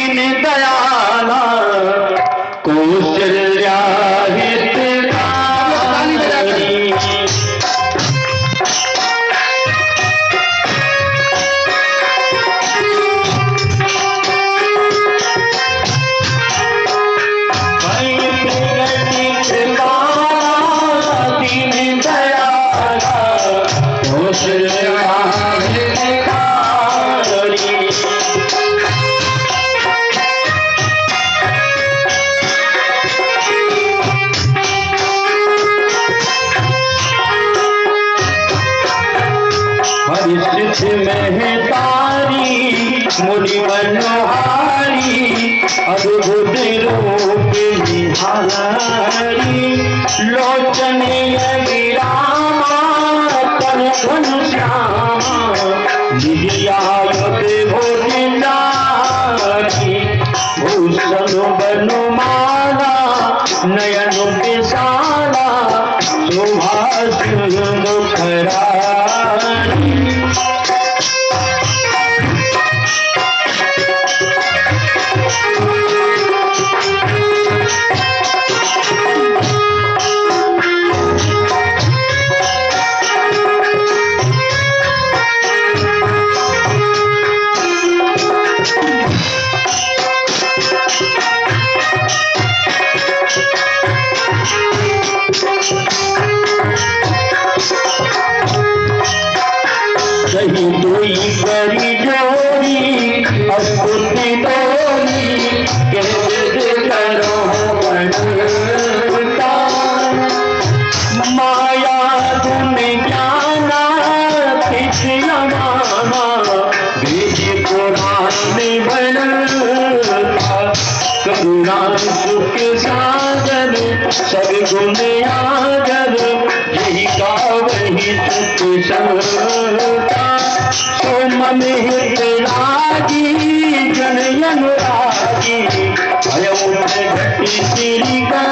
दीन दयाला कौशल्या हितकारी। में तारी मुनि मनोहारी अद्भुत रूप निहारी लोचन विरामा तन घन श्यामा नियायत भोजनारी भूषण बनमाला नयन विशाला सुभाष मुखरारी। कहीं कोई करी जोड़ी अस्तुति तोरी कहते करो बनता माया तुम ज्ञाना तिथिया मामा बीज पुराण में बनता करुणा सुख सागर सब गुण आगर यही का वही सुख संता मन हितरागी जन अनुरागी भयउ घटी श्री का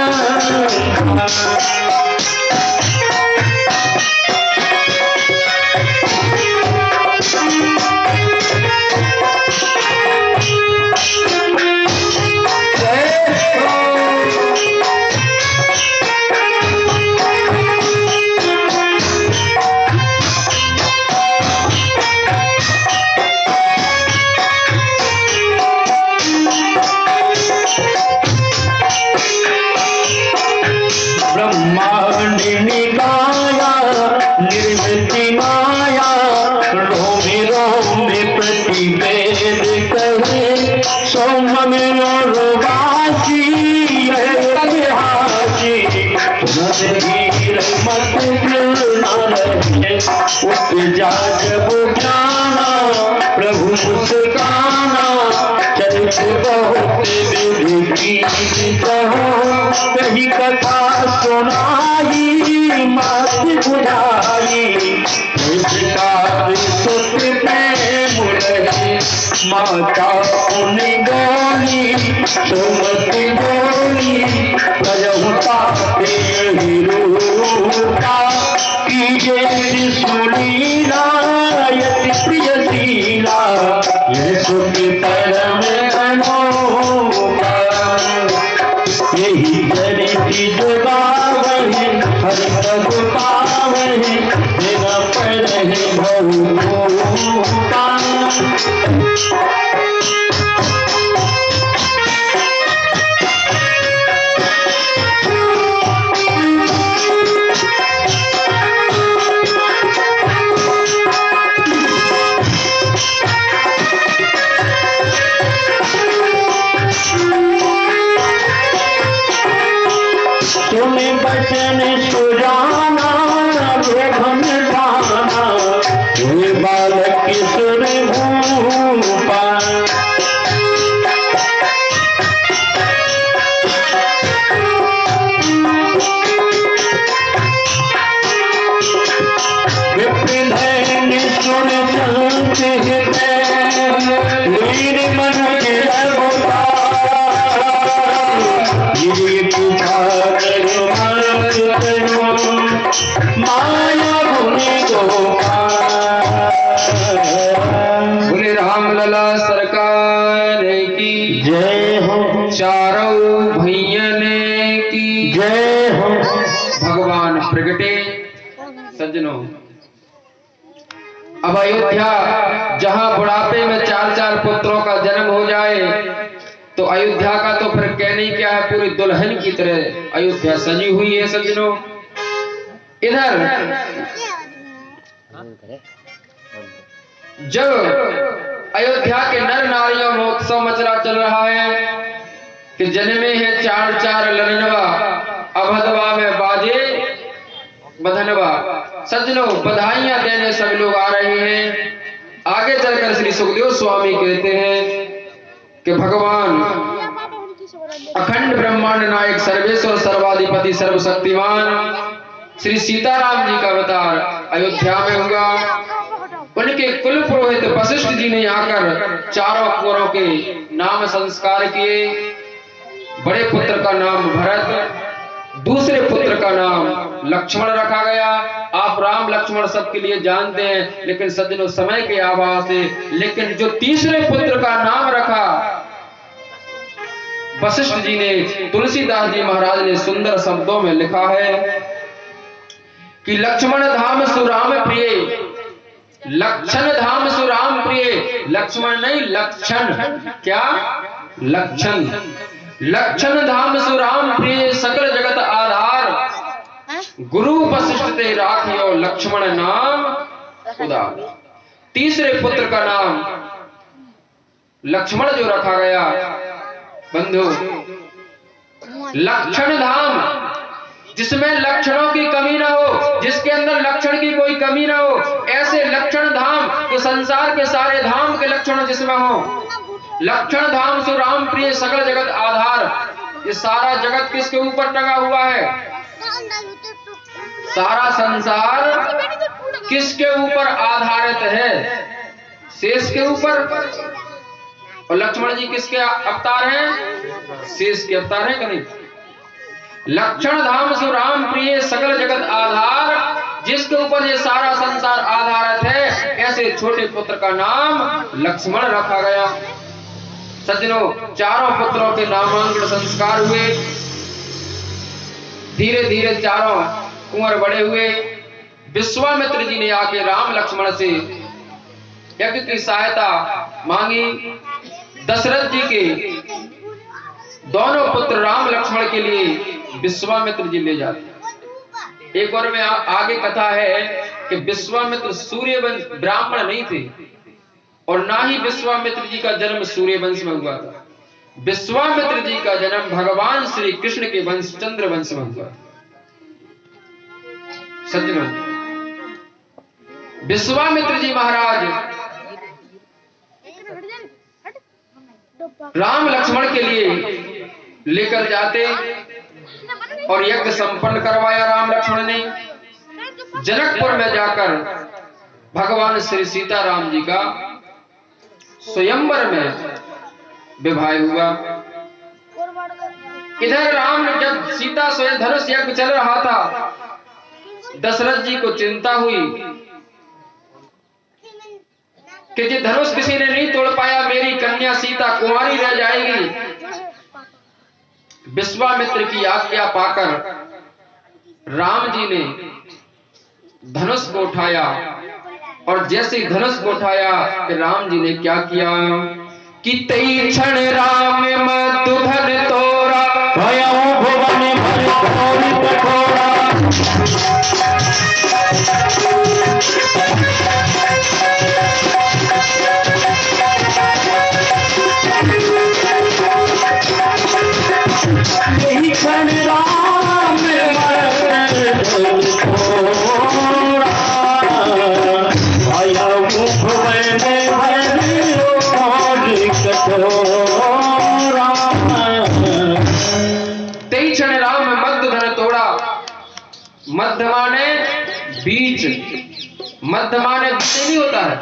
निर्मिति माया रोमे रोमे प्रतिवेद करे सोम में रोवासी हासी धीर मत रहे उपजा जब ज्ञाना प्रभु मुस्काना चरित बहुत विधि कहो कही कथा सुनाई मात बुझाई सुख प्रेम रही माता उन्हें गोली सुमति गोली प्रजहुता तेरी रूपा कीजे सुनीला यति प्रिय शीला ये सुख परम अनोखा यही चरिति जुगावहि हरि प्रभु पावहि दिन पड़हि बहुता। जय हो। चारों भैयन की जय हो। भगवान प्रगटे। सज्जनों, अब अयोध्या जहां बुढ़ापे में 4-4 पुत्रों का जन्म हो जाए तो अयोध्या का तो फिर कहने क्या है, पूरी दुल्हन की तरह अयोध्या सजी हुई है। सज्जनों, इधर जब अयोध्या के नर नारियों में उत्सव मचरा चल रहा है कि जन्मे हैं 4-4 ललनवा, अभदवा में बाजे बधनवा। सज्जनों, बधाइयां देने सब लोग आ रहे हैं। आगे चलकर श्री सुखदेव स्वामी कहते हैं कि भगवान अखंड ब्रह्मांड नायक सर्वेश्वर सर्वाधिपति सर्वशक्तिमान श्री सीताराम जी का अवतार अयोध्या में हुआ। उनके कुल पुरोहित वशिष्ठ जी ने आकर चारों कुंवरों के नाम संस्कार किए। बड़े पुत्र का नाम भरत, दूसरे पुत्र का नाम लक्ष्मण रखा गया। आप राम लक्ष्मण सबके लिए जानते हैं, लेकिन सज्जनों समय के अभाव से, लेकिन जो तीसरे पुत्र का नाम रखा वशिष्ठ जी ने, तुलसीदास जी महाराज ने सुंदर शब्दों में लिखा है कि लक्ष्मण धाम सुराम प्रिय, लक्षण धाम सुराम प्रिय। लक्ष्मण नहीं, लक्षण। क्या? लक्षण। लक्षण धाम सुराम प्रिय, सकल जगत आधार, गुरु वशिष्ठ ते राखियो लक्ष्मण नाम उदार। तीसरे पुत्र का नाम लक्ष्मण जो रखा गया बंधु, लक्षण धाम, जिसमें लक्षणों की कमी ना हो, जिसके अंदर लक्षण की कोई कमी ना हो, ऐसे लक्षण धाम कि संसार के सारे धाम के लक्षण जिसमें हो। लक्षण धाम सुराम प्रिय, सकल जगत आधार। ये सारा जगत किसके ऊपर टंगा हुआ है? सारा संसार किसके ऊपर आधारित है? शेष के ऊपर। और लक्ष्मण जी किसके अवतार हैं? शेष के अवतार हैं। कहीं लक्षण धाम सुराम प्रिय, सकल जगत आधार, जिसके ऊपर ये सारा संसार आधारित है, ऐसे छोटे पुत्र का नाम लक्ष्मण रखा गया। सज्जनों, चारों पुत्रों के नामांकन संस्कार हुए। धीरे धीरे चारों कुंवर बड़े हुए। विश्वामित्र जी ने आके राम लक्ष्मण से यज्ञ की सहायता मांगी। दशरथ जी के दोनों पुत्र राम लक्ष्मण के लिए विश्वामित्र जी ले जाते। एक और में आगे कथा है कि विश्वामित्र सूर्यवंश ब्राह्मण नहीं थे और ना ही विश्वामित्र जी का जन्म सूर्यवंश में हुआ था। विश्वामित्र जी का जन्म भगवान श्री कृष्ण के वंश चंद्र वंश में हुआ था। सज्जनों, विश्वामित्र जी महाराज राम लक्ष्मण के लिए लेकर जाते और यज्ञ संपन्न करवाया। राम लक्ष्मण ने जनकपुर में जाकर भगवान श्री सीताराम जी का स्वयंवर में विवाह हुआ। इधर राम जब सीता स्वयं धनुष यज्ञ चल रहा था, दशरथ जी को चिंता हुई कि ये धनुष किसी ने नहीं तोड़ पाया, मेरी कन्या सीता कुंवारी रह जाएगी। विश्वामित्र की आज्ञा पाकर राम जी ने धनुष को उठाया और जैसे ही धनुष को उठाया कि राम जी ने क्या किया कि तई क्षण राम मधुधन तोरा, भयउ भुवन भर घोर कठोरा। यही क्षण राम मधुधन तोरा, भयउ भुवन भर कठोरा। तेई क्षण राम मधुधन तोड़ा। मध्य माने बीच, मध्य माने बीच नहीं होता है।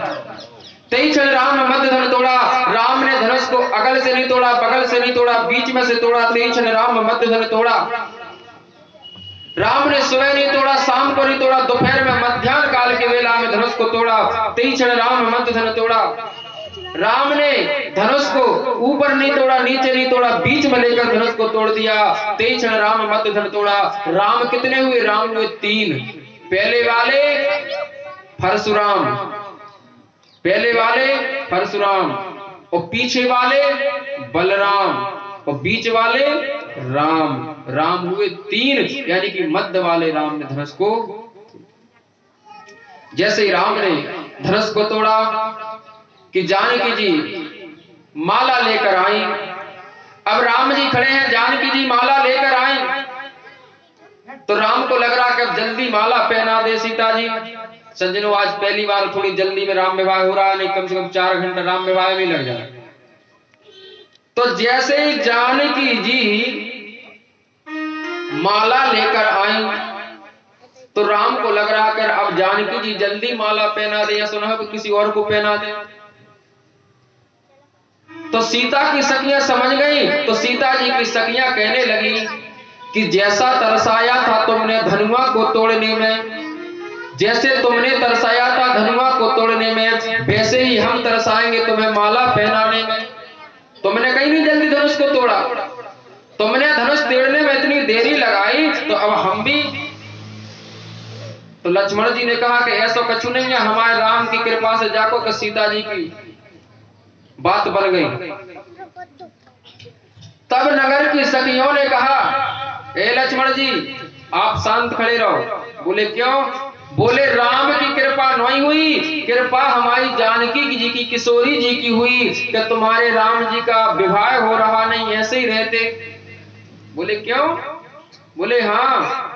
तेई क्षण राम ने मध्यधन तोड़ा। राम ने धनुष को अगल से नहीं तोड़ा, बगल से नहीं तोड़ा, बीच में से तोड़ा। तेई क्षण राम मध्यधन तोड़ा। राम ने सुबह नहीं तोड़ा, शाम को नहीं तोड़ा, दोपहर में मध्याह्न काल के वेला में धनुष को तोड़ा। तेई क्षण राम मध्यधन तोड़ा। राम ने धनुष को ऊपर नहीं तोड़ा, नीचे नहीं तोड़ा, बीच में लेकर धनुष को तोड़ दिया। तेई क्षण राम मध्य धन तोड़ा। राम कितने हुए? राम हुए 3। पहले वाले परशुराम, पहले वाले परशुराम, और पीछे वाले बलराम, और बीच वाले राम। राम हुए 3, यानी कि मध्य वाले राम ने धनुष को, जैसे ही राम ने धनुष को तोड़ा कि जानकी जी माला लेकर आई। अब राम जी खड़े हैं, जानकी जी माला लेकर आई, तो राम को लग रहा कि अब जल्दी माला पहना दे सीता जी। सज्जनों, आज पहली बार थोड़ी जल्दी में राम विवाह हो रहा है, नहीं कम से कम 4 घंटा राम विवाह में लग जाए। तो जैसे ही जानकी जी माला लेकर आई तो राम को लग रहा कर अब जानकी जी जल्दी माला पहना दे, या सुना कि किसी और को पहना दे। तो सीता की सखियां समझ गई। तो सीता जी की सखियां कहने लगी कि जैसा तरसाया था तुमने धनुआ को तोड़ने में, जैसे तुमने तरसाया था धनुआ को तोड़ने में, वैसे ही हम तरसाएंगे तुम्हें माला पहनाने में। तुमने कहीं नहीं जल्दी धनुष को तोड़ा, तुमने धनुष तोड़ने में इतनी देरी लगाई, तो अब हम भी। तो लक्ष्मण जी ने कहा कि ऐसा कछु नहीं है, हमारे राम की कृपा से जाको कि सीता जी की बात बन गई। तब नगर की सखियों ने कहा, ए लक्ष्मण जी आप शांत खड़े रहो। बोले क्यों? बोले राम की कृपा नहीं हुई, कृपा हमारी जानकी जी की, किशोरी जी की हुई कि तुम्हारे राम जी का विवाह हो रहा नहीं, ऐसे ही रहते। बोले क्यों? बोले हाँ।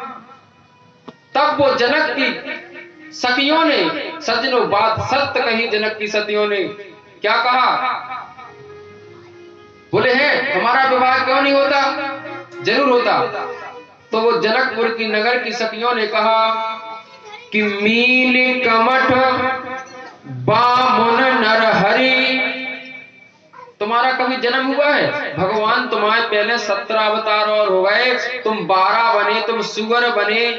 तब वो जनक की सखियों ने, सज्जनों बात सत्य कही, जनक की सखियों ने क्या कहा? बोले हैं हमारा विवाह क्यों नहीं होता? जरूर होता। तो वो जनकपुर की नगर की सखियों ने कहा कि मील कमठ बामुन नरहरि, तुम्हारा कभी जन्म हुआ है? भगवान तुम्हारे पहले 17 अवतार और हो गए, तुम 12 बने, तुम सुगर बने,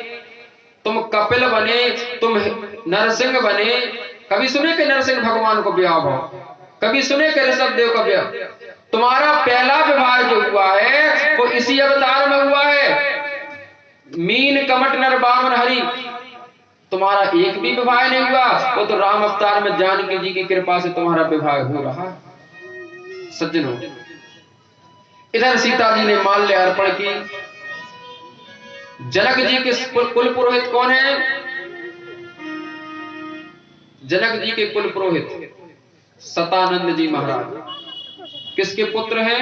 तुम कपिल बने, तुम नरसिंह बने। कभी सुने कि नरसिंह भगवान को ब्याह हो? कभी सुने कि ऋषभ देव का ब्याह? तुम्हारा पहला विवाह जो हुआ है वो इसी अवतार में हुआ है। मीन कमट नर बामन हरि, तुम्हारा एक भी विवाह नहीं हुआ, वो तो राम अवतार में जानकी जी की कृपा से तुम्हारा विवाह हो रहा। सज्जनों, इधर सीता जी ने माल्य अर्पण की। जनक जी के कुल पुरोहित कौन है? जनक जी के कुल पुरोहित सतानंद जी महाराज। किसके पुत्र हैं?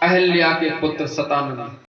अहिल्या के पुत्र सतानंद।